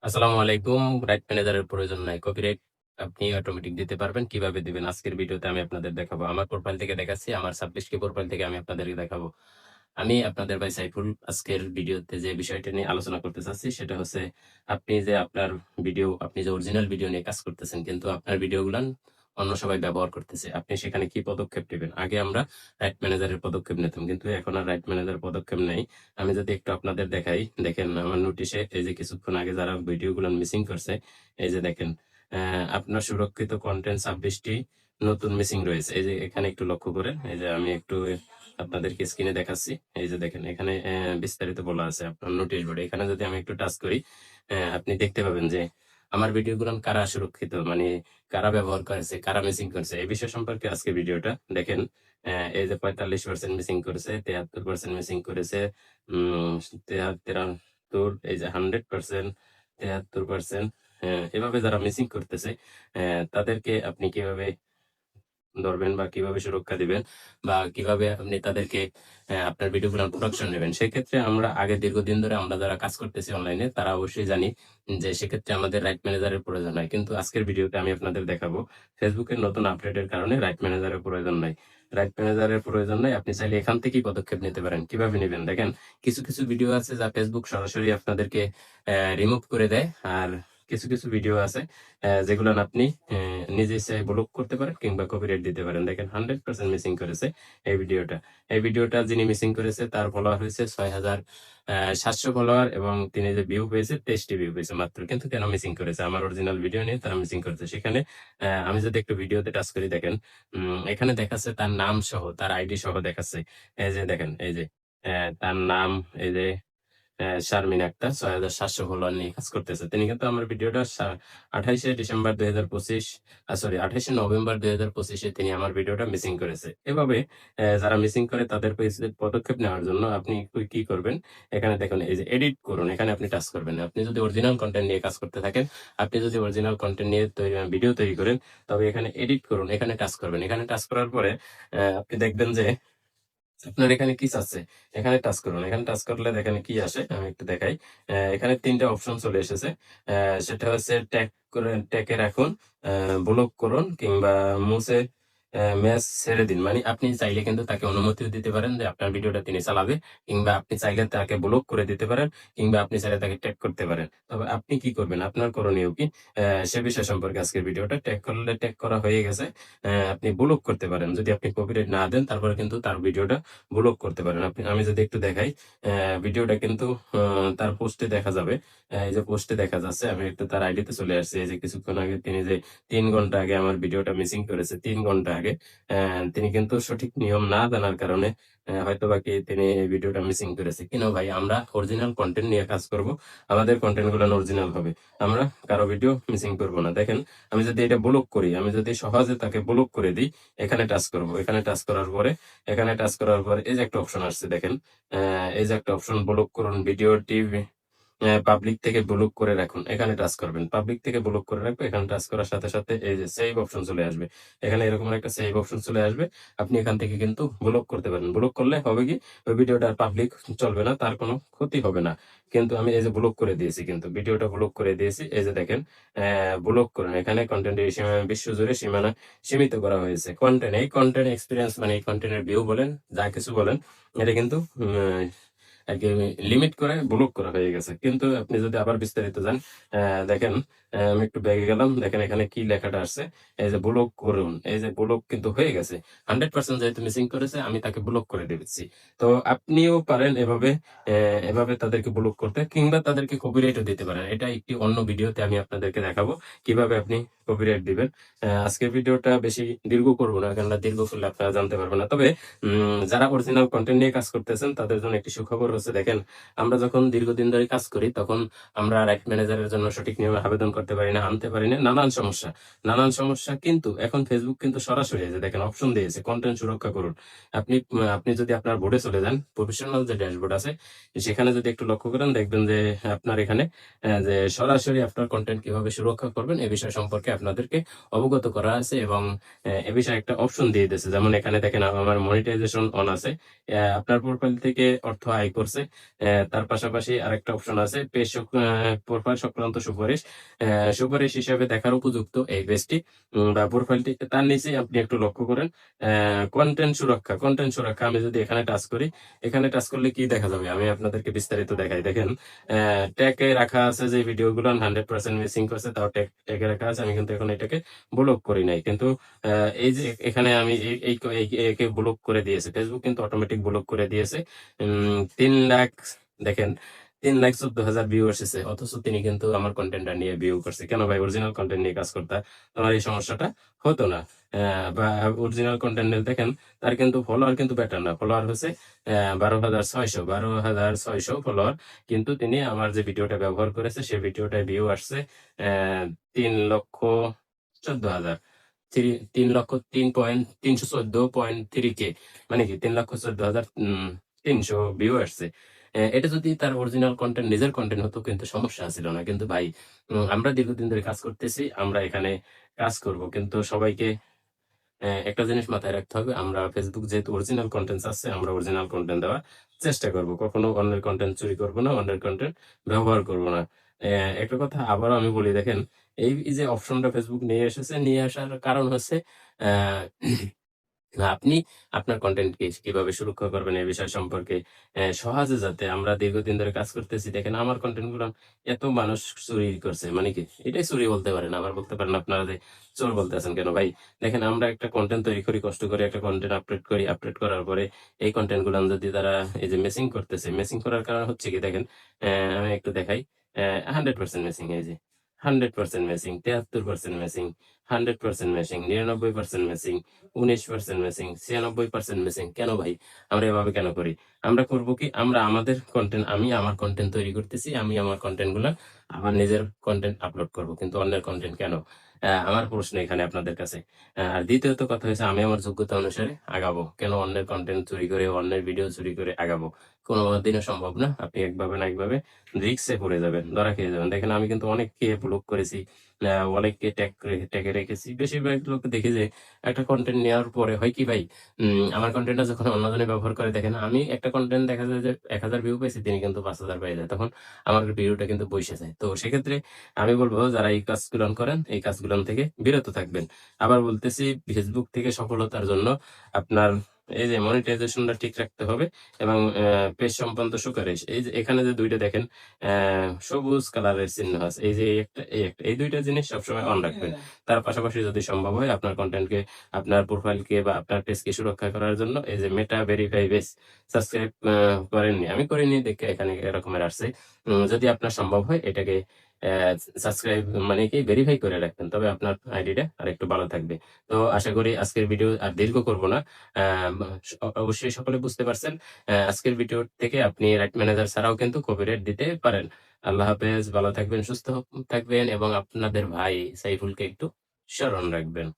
আসসালামু আলাইকুম। রাইট ম্যানেজারের প্রয়োজন নাই। কপিরাইট আপনি অটোমেটিক দিতে পারবেন। কিভাবে দিবেন? আজকের ভিডিওতে আমি আপনাদের দেখাবো। আমার প্রোফাইল থেকে দেখাচ্ছি। আমার 26 কে প্রোফাইল থেকে আমি আপনাদেরকে দেখাবো। আমি আপনাদের ভাই সাইফুল আজকের ভিডিওতে যে বিষয়টা নিয়ে আলোচনা করতে চাচ্ছি সেটা হচ্ছে আপনি যে আপনার ভিডিও, আপনি যে অরিজিনাল ভিডিও নিয়ে কাজ করতেছেন কিন্তু আপনার ভিডিওগুলান অন্য সবাই ব্যবহার করতেছে। আপনি সেখানে কি পদক্ষেপ নিবেন? আগে আমরা রাইট ম্যানেজারের পদক্ষেপ নিতাম। কিন্তু এখন আর রাইট ম্যানেজার পদক্ষেপ নেই। আমি যদি একটু আপনাদের দেখাই, দেখেন আমার নোটিশে এই যে কিছুক্ষণ আগে যারা ভিডিওগুলো মিসিং করছে, এই যে দেখেন আপনার সুরক্ষিত কনটেন্ট 26 টি নতুন মিসিং রয়েছে। এই যে এখানে একটু লক্ষ্য করেন। এই যে আমি একটু আপনাদেরকে স্ক্রিনে দেখাচ্ছি। এই যে দেখেন এখানে বিস্তারিত বলা আছে আপনার নোটিশ বোর্ডে। এখানে যদি আমি একটু টাচ করি, আপনি দেখতে পাবেন যে আমার ভিডিওগুলো কারা সুরক্ষিত, মানে কারা ব্যবহার করেছে, কারা মিসিং করছে এই বিষয় সম্পর্কে আজকে ভিডিওটা দেখেন। এই যে 45% মিসিং করেছে, 73% মিসিং করেছে, উম 73, এই যে 100%, 73%। এভাবে যারা মিসিং করতেছে তাদেরকে আপনি কিভাবে ধরবেন বা কিভাবে সুরক্ষা দিবেন বা কিভাবে আপনি তাদেরকে আপনার ভিডিওগুলোর প্রোটেকশন নেবেন। সেক্ষেত্রে আমরা আগে দীর্ঘদিন ধরে আমরা যারা কাজ করতেছি অনলাইনে তারা অবশ্যই জানি যে সেক্ষেত্রে আমাদের রাইট ম্যানেজারের প্রয়োজন হয়। কিন্তু আজকের ভিডিওতে আমি আপনাদের দেখাবো ফেসবুকের নতুন আপডেটের কারণে রাইট ম্যানেজারের প্রয়োজন নাই। রাইট ম্যানেজারের প্রয়োজন নাই। আপনি চাইলে এখান থেকেই পদক্ষেপ নিতে পারেন। কিভাবে নিবেন? দেখেন, কিছু ভিডিও আছে যা ফেসবুক সরাসরি আপনাদেরকে রিমুভ করে দেয়। আর কিছু ভিডিও আছে যেগুলান আপনি নিজে ইচ্ছায় ব্লক করতে পারেন কিংবা কপিরাইট দিতে পারেন। দেখেন 100% মিসিং করেছে এই ভিডিওটা। এই ভিডিওটা যিনি মিসিং করেছে তার ফলোয়ার হয়েছে ৬,৭০০ ফলোয়ার এবং তিনি যে ভিউ পেয়েছে ২৩ টি ভিউ পেয়েছে মাত্র। কিন্তু কেন মিসিং করেছে? আমার অরিজিনাল ভিডিও নিয়ে তারা মিসিং করেছে। সেখানে আমি যদি একটু ভিডিওতে টাচ করি দেখেন, এখানে দেখাচ্ছে তার নাম সহ, তার আইডি সহ দেখাচ্ছে। এই যে দেখেন, এই যে তার নাম, এই যে শারমিন আক্তার ৬,৭০০ ফলোয়ার নিয়ে কাজ করতেছে। তিনি কিন্তু আমার ভিডিওটা ২৮শে ডিসেম্বর ২০২৫ সরি ২৮শে নভেম্বর ২০২৫ এ তিনি আমার ভিডিওটা মিসিং করেছে। এভাবে যারা মিসিং করে তাদের পেজে পদক্ষেপ নেওয়ার জন্য আপনি কি করবেন? এখানে দেখুন, এই যে এডিট করুন, এখানে আপনি টাচ করবেন। আপনি যদি অরিজিনাল কনটেন্ট নিয়ে কাজ করতে থাকেন, আপনি যদি অরিজিনাল কনটেন্ট নিয়ে ভিডিও তৈরি করেন, তবে এখানে এডিট করুন, এখানে টাচ করবেন। এখানে টাচ করার পরে আপনি দেখবেন যে আপনার এখানে কি চাচ্ছে? এখানে টাচ করুন। এখানে টাচ করলে এখানে কি আসে? আমি একটু দেখাই। এখানে ৩ টা অপশন চলে এসেছে। সেটা হচ্ছে ট্যাগ এ রাখুন, ব্লক করুন কিংবা মুছে ম্যাচ ছেড়ে দিন। মানে আপনি চাইলে কিন্তু তাকে অনুমতিও দিতে পারেন যে আপনার ভিডিওটা তিনি চালাবে, কিংবা আপনি চাইলে তাকে ব্লক করে দিতে পারেন, কিংবা আপনি চাইলে তাকে ট্যাগ করতে পারেন। তবে আপনি কি করবেন? আপনার করণীয় কি? সে বিষয় সম্পর্কে আজকের ভিডিওটা। ট্যাগ করলে ট্যাগ করা হয়ে গেছে। আপনি ব্লক করতে পারেন। যদি আপনি কপিরাইট না দেন তারপরে কিন্তু তার ভিডিওটা ব্লক করতে পারেন। আমি যদি একটু দেখাই, ভিডিওটা কিন্তু তার পোস্টে দেখা যাবে। এই যে পোস্টে দেখা যাচ্ছে, আমি একটু তার আইডিতে চলে আসছি। এই যে কিছুক্ষণ আগে তিনি যে ৩ ঘন্টা আগে আমার ভিডিওটা মিসিং করেছে, ৩ ঘন্টা আগে। তিনি কিন্তু সঠিক নিয়ম না জানার কারণে হয়তোবা কি তিনি এই ভিডিওটা মিসিং করেছে। কেন ভাই? আমরা অরিজিনাল কনটেন্ট নিয়ে কাজ করব। আমাদের কনটেন্ট গুলো অরিজিনাল হবে। আমরা কারো ভিডিও মিসিং করব না। দেখেন, আমি যদি এটা ব্লক করি, আমি যদি সহজে তাকে ব্লক করে দিই, এখানে টাচ করব। এখানে টাচ করার পরে এই যে একটা অপশন আসছে দেখেন। এই যে একটা অপশন, ব্লক করুন ভিডিওটি পাবলিক থেকে ব্লক করে রাখুন। এখানে টাচ করবেন। পাবলিক থেকে ব্লক করে রাখবো। এখানে টাচ করার সাথে এই যে সেভ অপশন চলে আসবে। এখানে এরকম একটা সেভ অপশন চলে আসবে। আপনি এখান থেকে কিন্তু ব্লক করতে পারেন। ব্লক করলে হবে কি? ওই ভিডিওটা আর পাবলিক চলবে না, তার কোনো ক্ষতি হবে না। কিন্তু আমি এই যে ব্লক করে দিয়েছি, কিন্তু ভিডিওটা ব্লক করে দিয়েছি। এই যে দেখেন, ব্লক করুন। এখানে কনটেন্টের বিশ্বজুড়ে সীমানা সীমিত করা হয়েছে। এই কনটেন্ট এক্সপেরিয়েন্স মানে এই কনটেন্টের ভিউ বলেন, যা কিছু বলেন, এটা কিন্তু আরকি লিমিট করে ব্লক করা হয়ে গেছে। কিন্তু আপনি যদি আবার বিস্তারিত যান, দেখেন, আমি একটু ব্যাকে গেলাম। দেখেন এখানে কি লেখাটা আসছে। এই যে ব্লক করুন। এই যে ব্লক কিন্তু হয়ে গেছে। 100% যেহেতু মিসিং করেছে, আমি তাকে ব্লক করে দিচ্ছি। তো আপনিও পারেন এভাবে তাদেরকে ব্লক করতে, কিংবা তাদেরকে কপিরাইটও দিতে পারেন। এটা একটি অন্য ভিডিওতে আমি আপনাদেরকে দেখাবো কিভাবে আপনি কপিরাইট দিবেন। আজকের ভিডিওটা বেশি দীর্ঘ করব না, কেননা দীর্ঘ করলে আপনারা জানতে পারবেন না। তবে যারা অরিজিনাল কনটেন্ট নিয়ে কাজ করতেছেন তাদের জন্য একটি সুখবর হচ্ছে, দেখেন, আমরা যখন দীর্ঘদিন ধরে কাজ করি তখন আমরা রাইট ম্যানেজারের জন্য সঠিক নিয়মে আবেদন করতে পারি না, আনতে পারি না, নানান সমস্যা। কিন্তু এখন ফেসবুক কিন্তু সরাসরি এই যে দেখেন অপশন দিয়েছে, কন্টেন্ট সুরক্ষা করুন। আপনি যদি আপনার বোর্ডে চলে যান, প্রফেশনাল যে ড্যাশবোর্ড আছে সেখানে যদি একটু লক্ষ্য করেন, দেখবেন যে আপনার এখানে যে সরাসরি আপনার কন্টেন্ট কিভাবে সুরক্ষা করবেন এ বিষয় সম্পর্কে আপনাদেরকে অবগত করা আছে, এবং এ বিষয়ে একটা অপশন দিয়ে দিয়েছে। যেমন এখানে দেখেন আমার মনিটাইজেশন অন আছে। আপনার প্রোফাইল থেকে অর্থ আয় করছে। তার পাশাপাশি আরেকটা অপশন আছে পেজ প্রোফাইল সংক্রান্ত সুপারিশ। সুপারিশ হিসাবে দেখার উপযুক্ত এই পেজটি বা প্রোফাইলটি। তার নিচে আপনি একটু লক্ষ্য করেন কন্টেন্ট সুরক্ষা। কন্টেন্ট সুরক্ষা আমি যদি এখানে টাচ করি, এখানে টাচ করলে কি দেখা যাবে আমি আপনাদেরকে বিস্তারিত দেখাই। দেখেন ট্যাগে রাখা আছে যে ভিডিওগুলো 100% মিসিং করছে, তাও ট্যাগে রাখা আছে। আমি কিন্তু এখন এটাকে ব্লক করি নাই, কিন্তু এই যে এখানে আমি একে ব্লক করে দিয়েছে ফেসবুক, কিন্তু অটোমেটিক ব্লক করে দিয়েছে। 3 লাখ দেখেন 3,14,000 ভিউ এসেছে, অথচ তিনি কিন্তু আমার কন্টেন্টটা নিয়ে ভিউ করছে। কেন ভাই? অরিজিনাল কন্টেন্ট নিয়ে কাজ করতে তোমার এই সমস্যাটা হতো না। বা অরিজিনাল কন্টেন্ট দেখেন তার কিন্তু ফলোয়ার কিন্তু বেটার না, ফলোয়ার হচ্ছে 12,600 ফলোয়ার, কিন্তু তিনি আমার যে ভিডিওটা ব্যবহার করেছে সেই ভিডিওটায় ভিউ আসছে 3,14,000, 3,03,314.3K, মানে কি 3,14,300 ভিউ আসছে। এটা যদি তার অরিজিনাল কন্টেন্ট নিজের কন্টেন্ট হতো কিন্তু সমস্যা ছিল না। কিন্তু ভাই আমরা দীর্ঘদিন ধরে কাজ করতেছি, আমরা এখানে কাজ করব, কিন্তু সবাইকে একটা জিনিস মাথায় রাখতে হবে, আমরা ফেসবুক যেহেতু অরিজিনাল কন্টেন্ট আছে, আমরা অরিজিনাল কন্টেন্ট দেওয়ার চেষ্টা করব। কখনো অন্যের কন্টেন্ট চুরি করব না, অন্যের কন্টেন্ট ব্যবহার করব না। একটা কথা আবারও আমি বলি, দেখেন এই যে অপশনটা ফেসবুক নিয়ে এসেছে, নিয়ে আসার কারণ হচ্ছে আহ আপনি আপনার কন্টেন্টকে কিভাবে সুরক্ষা করবেন এই বিষয় সম্পর্কে সহজে, যাতে আমরা দীর্ঘদিন ধরে কাজ করতেছি। দেখেন আমার কন্টেন্ট গুলো এত মানুষ চুরি করছে, মানে কি এটাই চুরি বলতে পারেন, আবার বলতে পারেন আপনারা যে চোর বলতেছেন কেন ভাই। দেখেন আমরা একটা কন্টেন্ট তৈরি করি, কষ্ট করে একটা কন্টেন্ট আপলোড করি, আপলোড করার পরে এই কন্টেন্ট গুলো যদি তারা এই যে মেসিং করতেছে, মেসিং করার কারণ হচ্ছে কি দেখেন আমি একটু দেখাই। 100% মেসিং, এই যে 100% messing, 73% messing, 100% messing, 99% messing, 19% messing, 96% messing. কেন ভাই? আমরা এভাবে কেন করি? আমরা করব কি, আমরা আমাদের কন্টেন্ট, আমি আমার কন্টেন্ট তৈরি করতেছি, আমি আমার কন্টেন্ট গুলা আমার নিজের কন্টেন্ট আপলোড করব, কিন্তু অন্যের কন্টেন্ট কেন? আমার প্রশ্ন এখানে আপনাদের কাছে। আর দ্বিতীয়ত কথা হচ্ছে আমি আমার যোগ্যতা অনুসারে আগাবো, কেন অন্যের কন্টেন্ট চুরি করে, অন্যের ভিডিও চুরি করে আগাবো? কোনো দিনও সম্ভব না। আপনি একভাবে না একভাবে রিস্কে পড়ে যাবেন, ধরা খেয়ে যাবেন। দেখেন আমি কিন্তু অনেককে ব্লক করেছি, অনেককে ট্যাগে রেখেছি। বেশিরভাগ লোক দেখি যে একটা কন্টেন্ট নেওয়ার পরে হয় কি ভাই, আমার কন্টেন্টটা যখন অন্যজনে ব্যবহার করে, দেখেন আমি একটা কন্টেন্ট দেখা যায় যে 1,000 ভিউ পাইছি, তিনি কিন্তু 5,000 পেয়ে যায়, তখন আমার ভিডিওটা কিন্তু বসে যায়। তো সেক্ষেত্রে আমি বলবো যারা এই কাজগুলো করেন, এই কাজগুলো থেকে বিরত থাকবেন। আবার বলতেছি, ফেসবুক থেকে সফলতার জন্য আপনার এই যে মনিটাইজেশনটা ঠিক রাখতে হবে, এবং পেজ সংক্রান্ত সুপারিশ, এই যে এখানে যে দুইটা দেখেন সবুজ কালারের চিহ্ন আছে, এই যে এই দুইটা জিনিস সবসময় অন রাখবেন। তার পাশাপাশি যদি সম্ভব হয় আপনার কন্টেন্টকে, আপনার প্রোফাইলকে বা আপনার পেজকে সুরক্ষা করার জন্য এই যে মেটা ভেরিফাই পেজ সাবস্ক্রাইব করেননি, আমি করিনি দেখে এখানে এরকমের আসছে। যদি আপনার সম্ভব হয় এটাকে সাবস্ক্রাইব মানে কি ভেরিফাই করে রাখবেন, তবে আপনার আইডিটা আর একটু ভালো থাকবে। তো আশা করি আজকের ভিডিও আর দীর্ঘ করব না। অবশ্যই সকলে বুঝতে পারছেন। আজকের ভিডিও থেকে আপনি রাইট ম্যানেজার ছাড়াও কিন্তু কপিরাইট দিতে পারেন। আল্লাহ হাফেজ, ভালো থাকবেন, সুস্থ থাকবেন, এবং আপনাদের ভাই সাইফুলকে একটু স্মরণ রাখবেন।